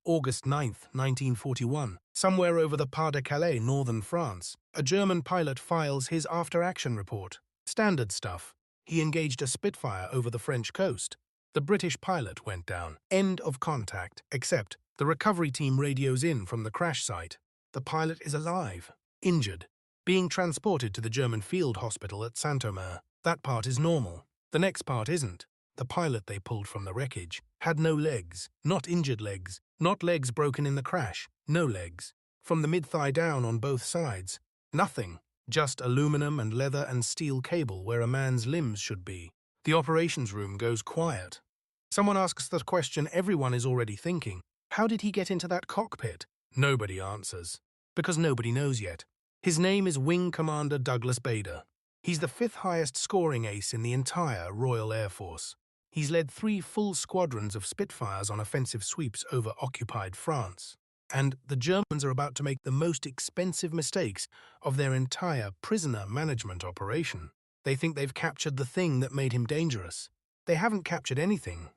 August 9, 1941, somewhere over the Pas-de-Calais, northern France, a German pilot files his after-action report. Standard stuff. He engaged a Spitfire over the French coast. The British pilot went down. End of contact, except the recovery team radios in from the crash site. The pilot is alive, injured, being transported to the German field hospital at Saint-Omer. That part is normal. The next part isn't. The pilot they pulled from the wreckage had no legs, not injured legs, not legs broken in the crash, no legs. From the mid-thigh down on both sides, nothing, just aluminum and leather and steel cable where a man's limbs should be. The operations room goes quiet. Someone asks the question everyone is already thinking. How did he get into that cockpit? Nobody answers, because nobody knows yet. His name is Wing Commander Douglas Bader. He's the 5th highest scoring ace in the entire Royal Air Force. He's led 3 full squadrons of Spitfires on offensive sweeps over occupied France. And the Germans are about to make the most expensive mistakes of their entire prisoner management operation. They think they've captured the thing that made him dangerous. They haven't captured anything.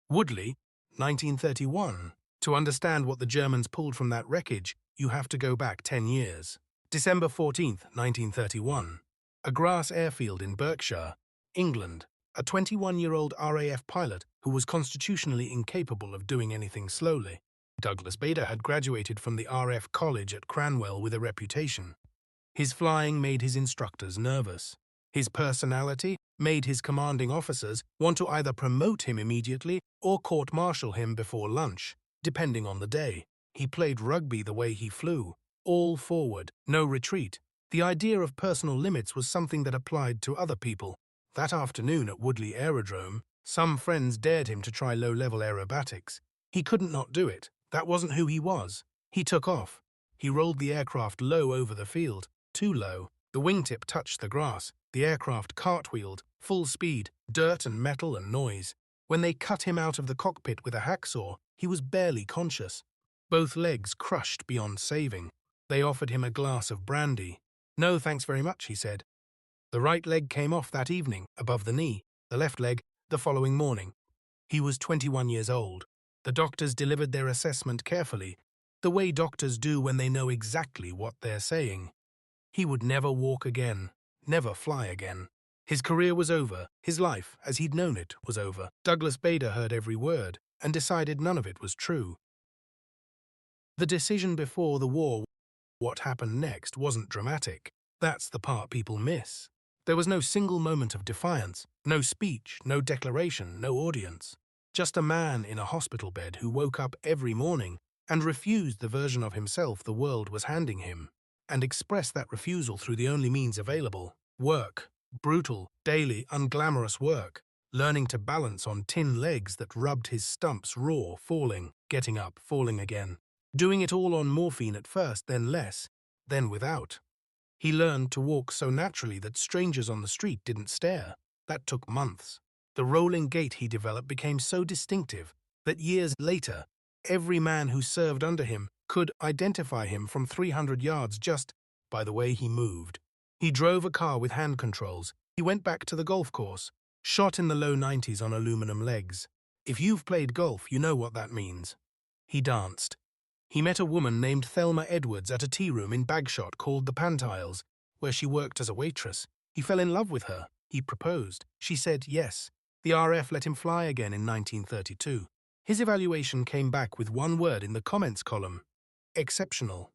Woodley, 1931. To understand what the Germans pulled from that wreckage, you have to go back 10 years. December 14, 1931. A grass airfield in Berkshire, England. A 21-year-old RAF pilot who was constitutionally incapable of doing anything slowly. Douglas Bader had graduated from the RF College at Cranwell with a reputation. His flying made his instructors nervous. His personality made his commanding officers want to either promote him immediately or court-martial him before lunch, depending on the day. He played rugby the way he flew. All forward, no retreat. The idea of personal limits was something that applied to other people. That afternoon at Woodley Aerodrome, some friends dared him to try low-level aerobatics. He couldn't not do it. That wasn't who he was. He took off. He rolled the aircraft low over the field, too low. The wingtip touched the grass. The aircraft cartwheeled, full speed, dirt and metal and noise. When they cut him out of the cockpit with a hacksaw, he was barely conscious. Both legs crushed beyond saving. They offered him a glass of brandy. "No, thanks very much," he said. The right leg came off that evening, above the knee, the left leg the following morning. He was 21 years old. The doctors delivered their assessment carefully, the way doctors do when they know exactly what they're saying. He would never walk again, never fly again. His career was over, his life, as he'd known it, was over. Douglas Bader heard every word and decided none of it was true. The decision before the war, what happened next, wasn't dramatic. That's the part people miss. There was no single moment of defiance, no speech, no declaration, no audience. Just a man in a hospital bed who woke up every morning and refused the version of himself the world was handing him, and expressed that refusal through the only means available: work. Brutal, daily, unglamorous work. Learning to balance on tin legs that rubbed his stumps raw, falling, getting up, falling again. Doing it all on morphine at first, then less, then without. He learned to walk so naturally that strangers on the street didn't stare. That took months. The rolling gait he developed became so distinctive that years later, every man who served under him could identify him from 300 yards just by the way he moved. He drove a car with hand controls. He went back to the golf course, shot in the low 90s on aluminum legs. If you've played golf, you know what that means. He danced. He met a woman named Thelma Edwards at a tea room in Bagshot called the Pantiles, where she worked as a waitress. He fell in love with her. He proposed. She said yes. The RF let him fly again in 1932. His evaluation came back with one word in the comments column: exceptional.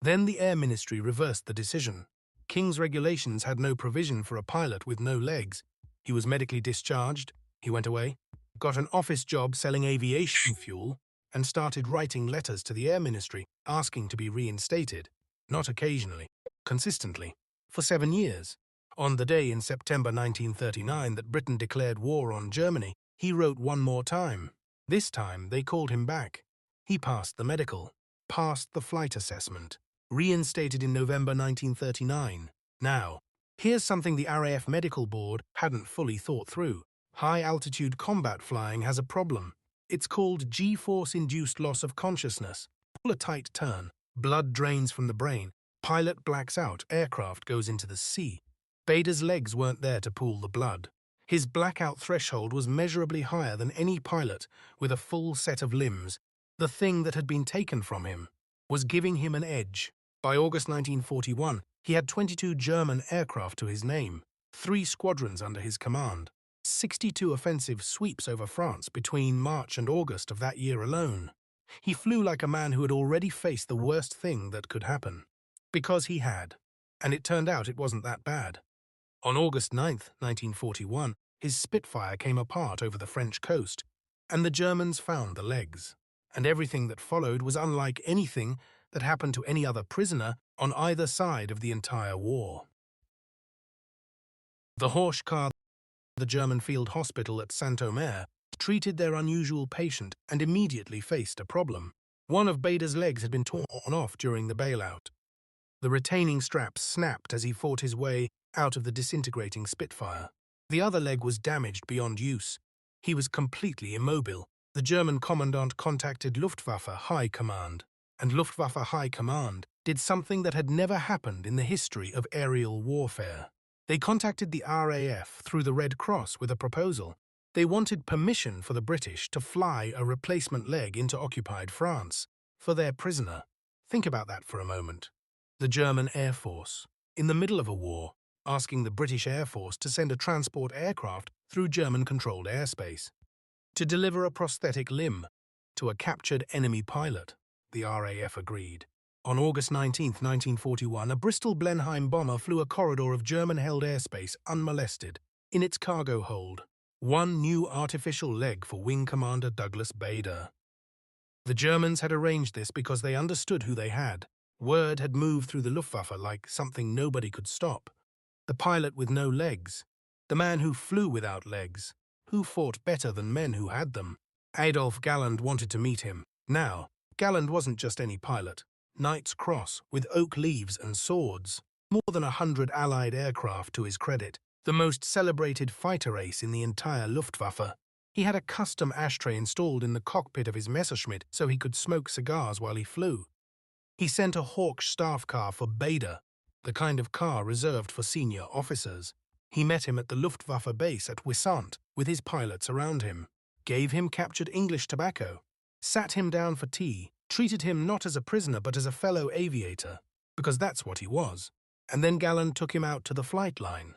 Then the Air Ministry reversed the decision. King's regulations had no provision for a pilot with no legs. He was medically discharged. He went away, got an office job selling aviation fuel, and started writing letters to the Air Ministry asking to be reinstated, not occasionally, consistently, for 7 years. On the day in September 1939 that Britain declared war on Germany, he wrote one more time. This time they called him back. He passed the medical, passed the flight assessment, reinstated in November 1939. Now, here's something the RAF Medical Board hadn't fully thought through. High-altitude combat flying has a problem. It's called G-force-induced loss of consciousness. Pull a tight turn. Blood drains from the brain. Pilot blacks out. Aircraft goes into the sea. Bader's legs weren't there to pool the blood. His blackout threshold was measurably higher than any pilot with a full set of limbs. The thing that had been taken from him was giving him an edge. By August 1941, he had 22 German aircraft to his name, 3 squadrons under his command, 62 offensive sweeps over France between March and August of that year alone. He flew like a man who had already faced the worst thing that could happen. Because he had. And it turned out it wasn't that bad. On August 9th, 1941, his Spitfire came apart over the French coast, and the Germans found the legs. And everything that followed was unlike anything that happened to any other prisoner on either side of the entire war. The Horsch car, the German field hospital at Saint-Omer, treated their unusual patient and immediately faced a problem. One of Bader's legs had been torn off during the bailout. The retaining straps snapped as he fought his way out of the disintegrating Spitfire. The other leg was damaged beyond use. He was completely immobile. The German commandant contacted Luftwaffe High Command, and Luftwaffe High Command did something that had never happened in the history of aerial warfare. They contacted the RAF through the Red Cross with a proposal. They wanted permission for the British to fly a replacement leg into occupied France for their prisoner. Think about that for a moment. The German Air Force, in the middle of a war, asking the British Air Force to send a transport aircraft through German-controlled airspace to deliver a prosthetic limb to a captured enemy pilot. The RAF agreed. On August 19, 1941, a Bristol Blenheim bomber flew a corridor of German-held airspace unmolested. In its cargo hold, one new artificial leg for Wing Commander Douglas Bader. The Germans had arranged this because they understood who they had. Word had moved through the Luftwaffe like something nobody could stop. The pilot with no legs. The man who flew without legs. Who fought better than men who had them. Adolf Galland wanted to meet him. Now, Galland wasn't just any pilot. Knight's Cross, with oak leaves and swords. More than 100 Allied aircraft to his credit. The most celebrated fighter ace in the entire Luftwaffe. He had a custom ashtray installed in the cockpit of his Messerschmitt so he could smoke cigars while he flew. He sent a Hawk staff car for Bader, the kind of car reserved for senior officers. He met him at the Luftwaffe base at Wissant with his pilots around him, gave him captured English tobacco, sat him down for tea, treated him not as a prisoner but as a fellow aviator, because that's what he was. And then Galland took him out to the flight line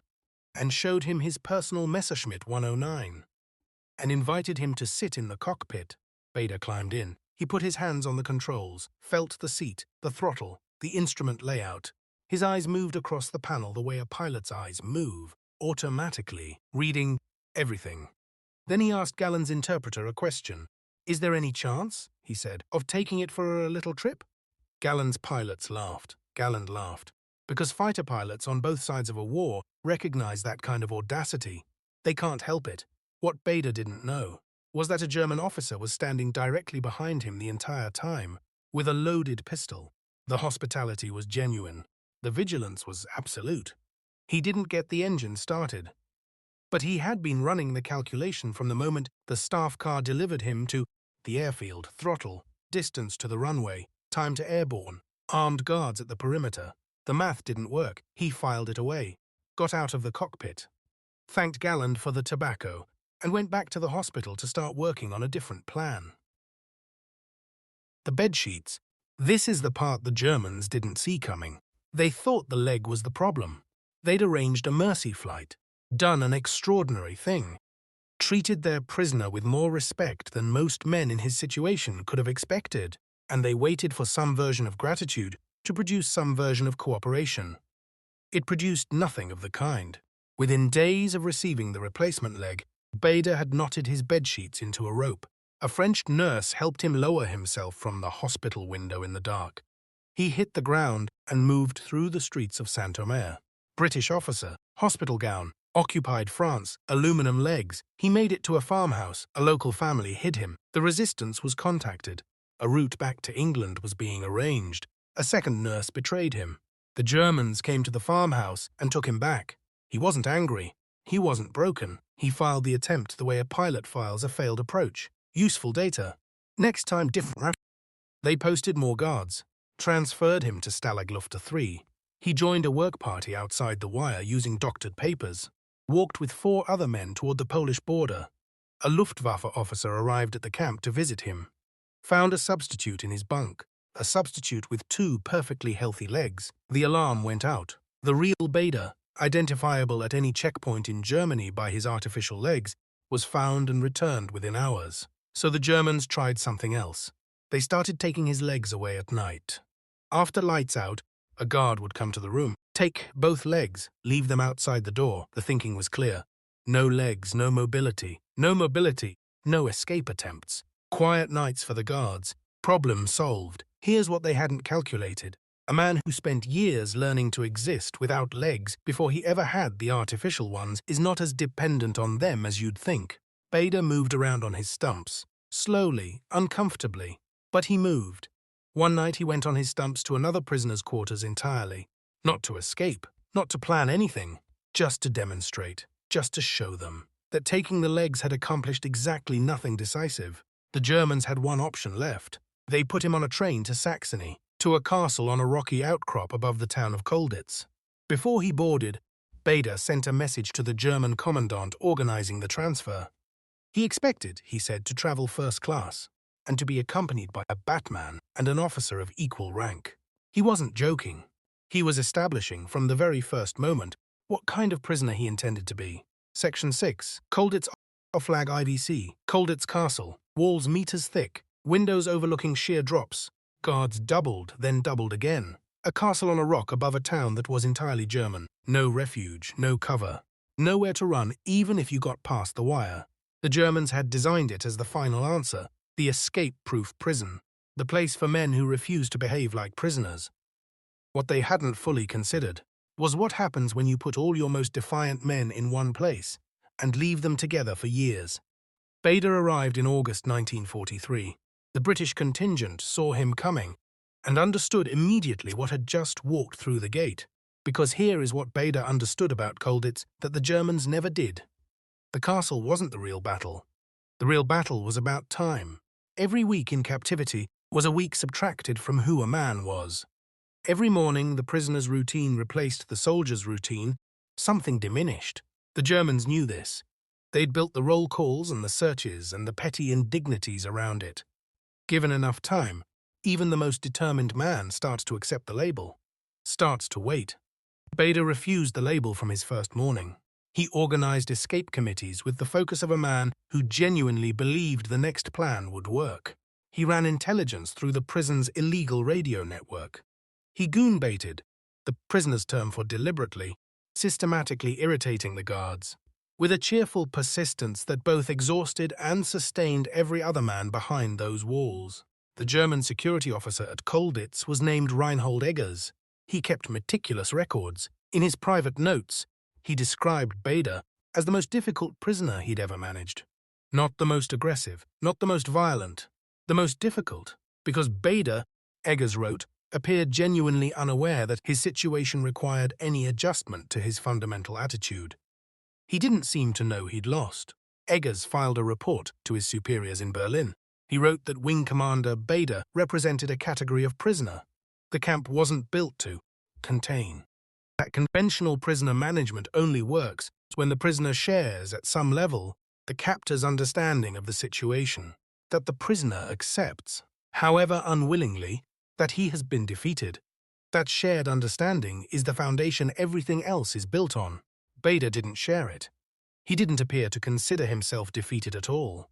and showed him his personal Messerschmitt 109 and invited him to sit in the cockpit. Bader climbed in. He put his hands on the controls, felt the seat, the throttle, the instrument layout. His eyes moved across the panel the way a pilot's eyes move, automatically, reading everything. Then he asked Galland's interpreter a question. "Is there any chance," he said, "of taking it for a little trip?" Galland's pilots laughed. Galland laughed. Because fighter pilots on both sides of a war recognize that kind of audacity. They can't help it. What Bader didn't know was that a German officer was standing directly behind him the entire time, with a loaded pistol. The hospitality was genuine. The vigilance was absolute. He didn't get the engine started. But he had been running the calculation from the moment the staff car delivered him to the airfield, throttle, distance to the runway, time to airborne, armed guards at the perimeter. The math didn't work. He filed it away, got out of the cockpit, thanked Galland for the tobacco, and went back to the hospital to start working on a different plan. The bedsheets. This is the part the Germans didn't see coming. They thought the leg was the problem. They'd arranged a mercy flight, done an extraordinary thing, treated their prisoner with more respect than most men in his situation could have expected, and they waited for some version of gratitude to produce some version of cooperation. It produced nothing of the kind. Within days of receiving the replacement leg, Bader had knotted his bedsheets into a rope. A French nurse helped him lower himself from the hospital window in the dark. He hit the ground and moved through the streets of Saint-Omer. British officer, hospital gown, occupied France, aluminum legs. He made it to a farmhouse. A local family hid him. The resistance was contacted. A route back to England was being arranged. A second nurse betrayed him. The Germans came to the farmhouse and took him back. He wasn't angry. He wasn't broken. He filed the attempt the way a pilot files a failed approach. Useful data. Next time different. They posted more guards. Transferred him to Stalag Luft 3. He joined a work party outside the wire using doctored papers. walked with 4 other men toward the Polish border. A Luftwaffe officer arrived at the camp to visit him, found a substitute in his bunk, a substitute with 2 perfectly healthy legs. The alarm went out. The real Bader, identifiable at any checkpoint in Germany by his artificial legs, was found and returned within hours. So the Germans tried something else. They started taking his legs away at night. After lights out, a guard would come to the room. Take both legs, leave them outside the door. The thinking was clear. No legs, no mobility, no escape attempts. Quiet nights for the guards. Problem solved. Here's what they hadn't calculated. A man who spent years learning to exist without legs before he ever had the artificial ones is not as dependent on them as you'd think. Bader moved around on his stumps. Slowly, uncomfortably. But he moved. One night he went on his stumps to another prisoner's quarters entirely. Not to escape, not to plan anything, just to demonstrate, just to show them that taking the legs had accomplished exactly nothing decisive. The Germans had one option left. They put him on a train to Saxony, to a castle on a rocky outcrop above the town of Colditz. Before he boarded, Bader sent a message to the German commandant organizing the transfer. He expected, he said, to travel first class, and to be accompanied by a batman and an officer of equal rank. He wasn't joking. He was establishing, from the very first moment, what kind of prisoner he intended to be. Section 6. Colditz Flag IVC. Colditz Castle. Walls meters thick. Windows overlooking sheer drops. Guards doubled, then doubled again. A castle on a rock above a town that was entirely German. No refuge, no cover. Nowhere to run, even if you got past the wire. The Germans had designed it as the final answer. The escape-proof prison. The place for men who refused to behave like prisoners. What they hadn't fully considered was what happens when you put all your most defiant men in one place and leave them together for years. Bader arrived in August 1943. The British contingent saw him coming and understood immediately what had just walked through the gate, because here is what Bader understood about Colditz that the Germans never did. The castle wasn't the real battle. The real battle was about time. Every week in captivity was a week subtracted from who a man was. Every morning, the prisoner's routine replaced the soldier's routine. Something diminished. The Germans knew this. They'd built the roll calls and the searches and the petty indignities around it. Given enough time, even the most determined man starts to accept the label, starts to wait. Bader refused the label from his first morning. He organized escape committees with the focus of a man who genuinely believed the next plan would work. He ran intelligence through the prison's illegal radio network. He goon-baited, the prisoner's term for deliberately, systematically irritating the guards, with a cheerful persistence that both exhausted and sustained every other man behind those walls. The German security officer at Colditz was named Reinhold Eggers. He kept meticulous records. In his private notes, he described Bader as the most difficult prisoner he'd ever managed. Not the most aggressive, not the most violent, the most difficult, because Bader, Eggers wrote, appeared genuinely unaware that his situation required any adjustment to his fundamental attitude. He didn't seem to know he'd lost. Eggers filed a report to his superiors in Berlin. He wrote that Wing Commander Bader represented a category of prisoner the camp wasn't built to contain. That conventional prisoner management only works when the prisoner shares, at some level, the captor's understanding of the situation, that the prisoner accepts, however unwillingly, that he has been defeated. That shared understanding is the foundation everything else is built on. Bader didn't share it. He didn't appear to consider himself defeated at all.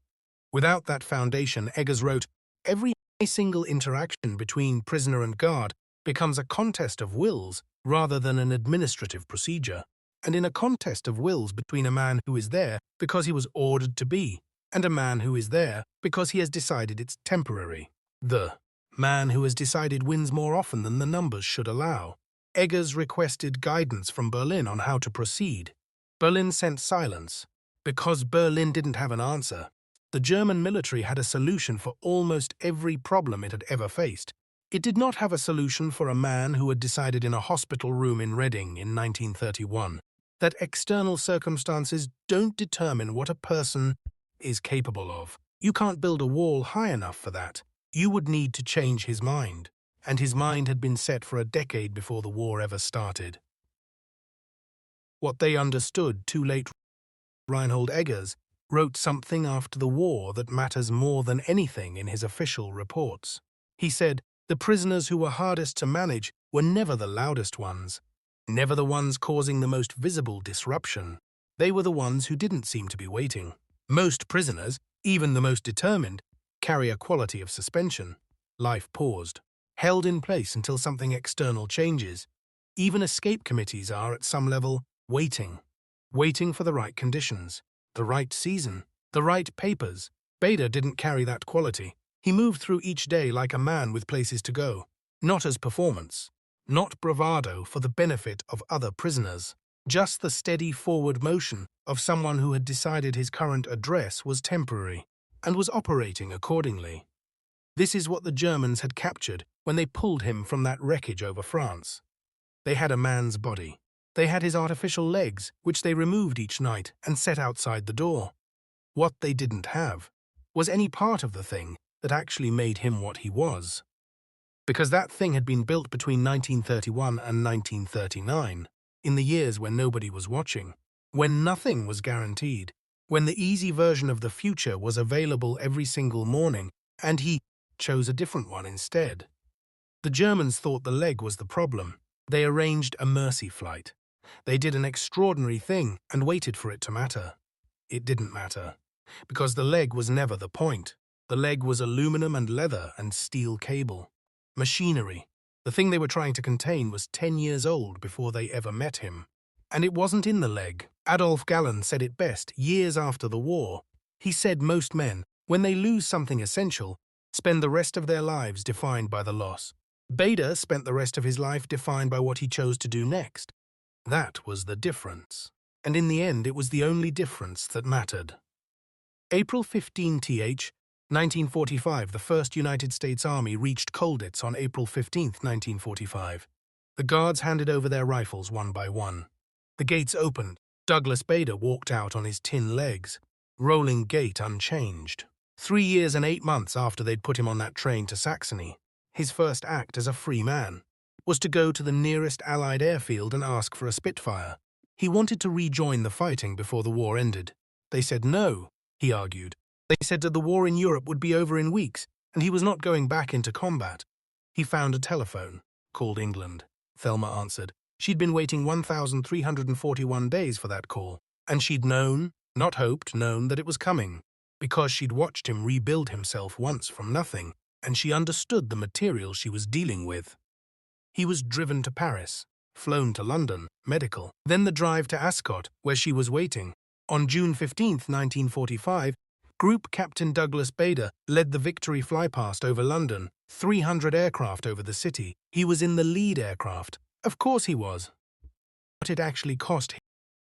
Without that foundation, Eggers wrote, every single interaction between prisoner and guard becomes a contest of wills rather than an administrative procedure. And in a contest of wills between a man who is there because he was ordered to be, and a man who is there because he has decided it's temporary. The man who has decided wins more often than the numbers should allow. Eggers requested guidance from Berlin on how to proceed. Berlin sent silence. Because Berlin didn't have an answer, the German military had a solution for almost every problem it had ever faced. It did not have a solution for a man who had decided in a hospital room in Reading in 1931 that external circumstances don't determine what a person is capable of. You can't build a wall high enough for that. You would need to change his mind, and his mind had been set for a decade before the war ever started. What they understood too late. Reinhold Eggers wrote something after the war that matters more than anything in his official reports. He said, "The prisoners who were hardest to manage were never the loudest ones, never the ones causing the most visible disruption. They were the ones who didn't seem to be waiting. Most prisoners, even the most determined, carry a quality of suspension. Life paused, held in place until something external changes. Even escape committees are, at some level, waiting for the right conditions, the right season, the right papers. Bader didn't carry that quality. He moved through each day like a man with places to go, not as performance, not bravado for the benefit of other prisoners, just the steady forward motion of someone who had decided his current address was temporary and was operating accordingly. This is what the Germans had captured when they pulled him from that wreckage over France. They had a man's body. They had his artificial legs, which they removed each night and set outside the door. What they didn't have was any part of the thing that actually made him what he was. Because that thing had been built between 1931 and 1939, in the years when nobody was watching, when nothing was guaranteed, when the easy version of the future was available every single morning, and he chose a different one instead. The Germans thought the leg was the problem. They arranged a mercy flight. They did an extraordinary thing and waited for it to matter. It didn't matter, because the leg was never the point. The leg was aluminum and leather and steel cable. Machinery. The thing they were trying to contain was 10 years old before they ever met him. And it wasn't in the leg. Adolf Galland said it best years after the war. He said most men, when they lose something essential, spend the rest of their lives defined by the loss. Bader spent the rest of his life defined by what he chose to do next. That was the difference. And in the end, it was the only difference that mattered. April 15th, 1945, the 1st United States Army reached Colditz on April 15, 1945. The guards handed over their rifles one by one. The gates opened. Douglas Bader walked out on his tin legs, rolling gait unchanged. 3 years and 8 months after they'd put him on that train to Saxony, his first act as a free man was to go to the nearest Allied airfield and ask for a Spitfire. He wanted to rejoin the fighting before the war ended. They said no, he argued. They said that the war in Europe would be over in weeks, and he was not going back into combat. He found a telephone, called England. Thelma answered. She'd been waiting 1,341 days for that call, and she'd known, not hoped, known that it was coming, because she'd watched him rebuild himself once from nothing, and she understood the material she was dealing with. He was driven to Paris, flown to London, medical, then the drive to Ascot, where she was waiting. On June 15, 1945, Group Captain Douglas Bader led the Victory flypast over London, 300 aircraft over the city. He was in the lead aircraft. Of course he was. What it actually cost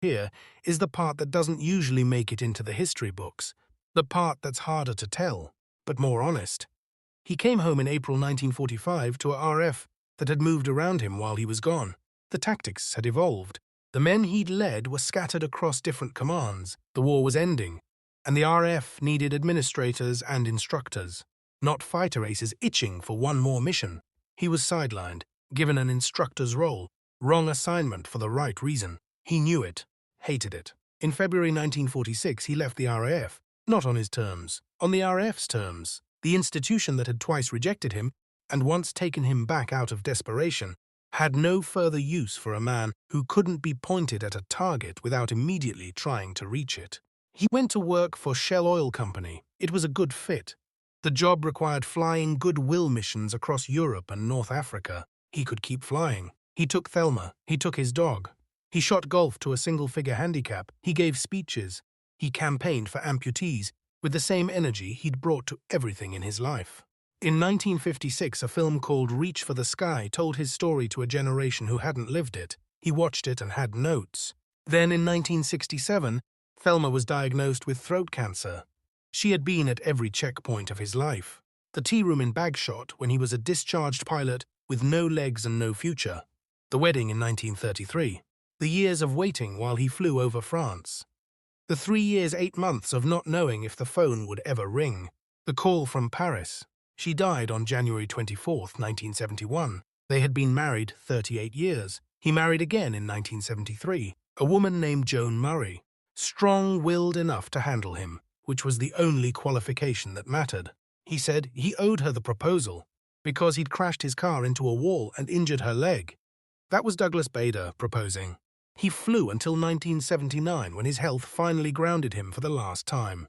here is the part that doesn't usually make it into the history books, the part that's harder to tell, but more honest. He came home in April 1945 to a RF that had moved around him while he was gone. The tactics had evolved. The men he'd led were scattered across different commands. The war was ending, and the RF needed administrators and instructors, not fighter aces itching for one more mission. He was sidelined, given an instructor's role, wrong assignment for the right reason. He knew it, hated it. In February 1946, he left the RAF, not on his terms, on the RF's terms. The institution that had twice rejected him, and once taken him back out of desperation, had no further use for a man who couldn't be pointed at a target without immediately trying to reach it. He went to work for Shell Oil Company. It was a good fit. The job required flying goodwill missions across Europe and North Africa. He could keep flying. He took Thelma. He took his dog. He shot golf to a single-figure handicap. He gave speeches. He campaigned for amputees with the same energy he'd brought to everything in his life. In 1956, a film called Reach for the Sky told his story to a generation who hadn't lived it. He watched it and had notes. Then in 1967, Thelma was diagnosed with throat cancer. She had been at every checkpoint of his life. The tea room in Bagshot when he was a discharged pilot with no legs and no future. The wedding in 1933. The years of waiting while he flew over France. The 3 years, 8 months of not knowing if the phone would ever ring. The call from Paris. She died on January 24, 1971. They had been married 38 years. He married again in 1973. a woman named Joan Murray, strong-willed enough to handle him, which was the only qualification that mattered. He said he owed her the proposal because he'd crashed his car into a wall and injured her leg. That was Douglas Bader proposing. He flew until 1979 when his health finally grounded him for the last time.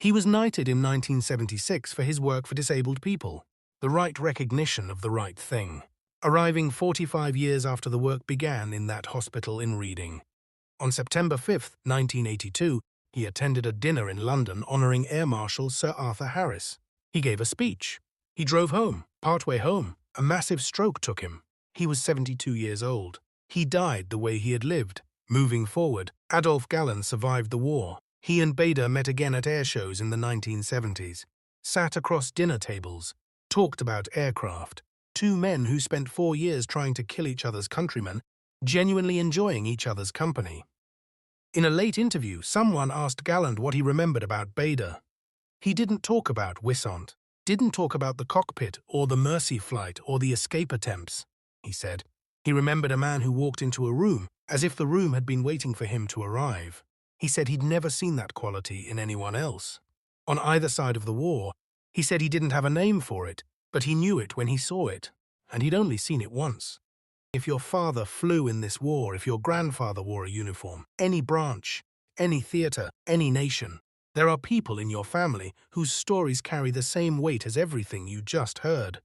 He was knighted in 1976 for his work for disabled people, the right recognition of the right thing, arriving 45 years after the work began in that hospital in Reading. On September 5, 1982, he attended a dinner in London honoring Air Marshal Sir Arthur Harris. He gave a speech. He drove home. Partway home, a massive stroke took him. He was 72 years old. He died the way he had lived. Moving forward, Adolf Galland survived the war. He and Bader met again at air shows in the 1970s, sat across dinner tables, talked about aircraft. Two men who spent 4 years trying to kill each other's countrymen, genuinely enjoying each other's company. In a late interview, someone asked Galland what he remembered about Bader. He didn't talk about Wissant, didn't talk about the cockpit or the Mercy flight or the escape attempts, he said. He remembered a man who walked into a room as if the room had been waiting for him to arrive. He said he'd never seen that quality in anyone else. On either side of the war, he said he didn't have a name for it, but he knew it when he saw it, and he'd only seen it once. If your father flew in this war, if your grandfather wore a uniform, any branch, any theater, any nation, there are people in your family whose stories carry the same weight as everything you just heard.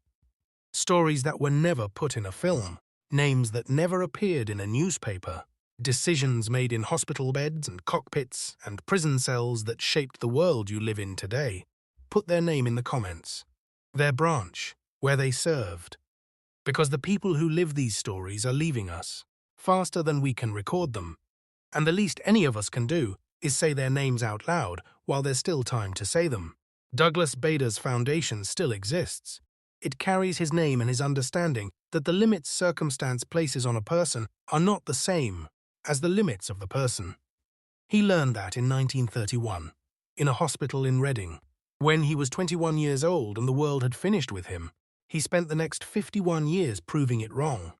Stories that were never put in a film, names that never appeared in a newspaper, decisions made in hospital beds and cockpits and prison cells that shaped the world you live in today. Put their name in the comments, their branch, where they served. Because the people who live these stories are leaving us, faster than we can record them. And the least any of us can do is say their names out loud while there's still time to say them. Douglas Bader's foundation still exists. It carries his name and his understanding that the limits circumstance places on a person are not the same as the limits of the person. He learned that in 1931, in a hospital in Reading. When he was 21 years old and the world had finished with him, he spent the next 51 years proving it wrong.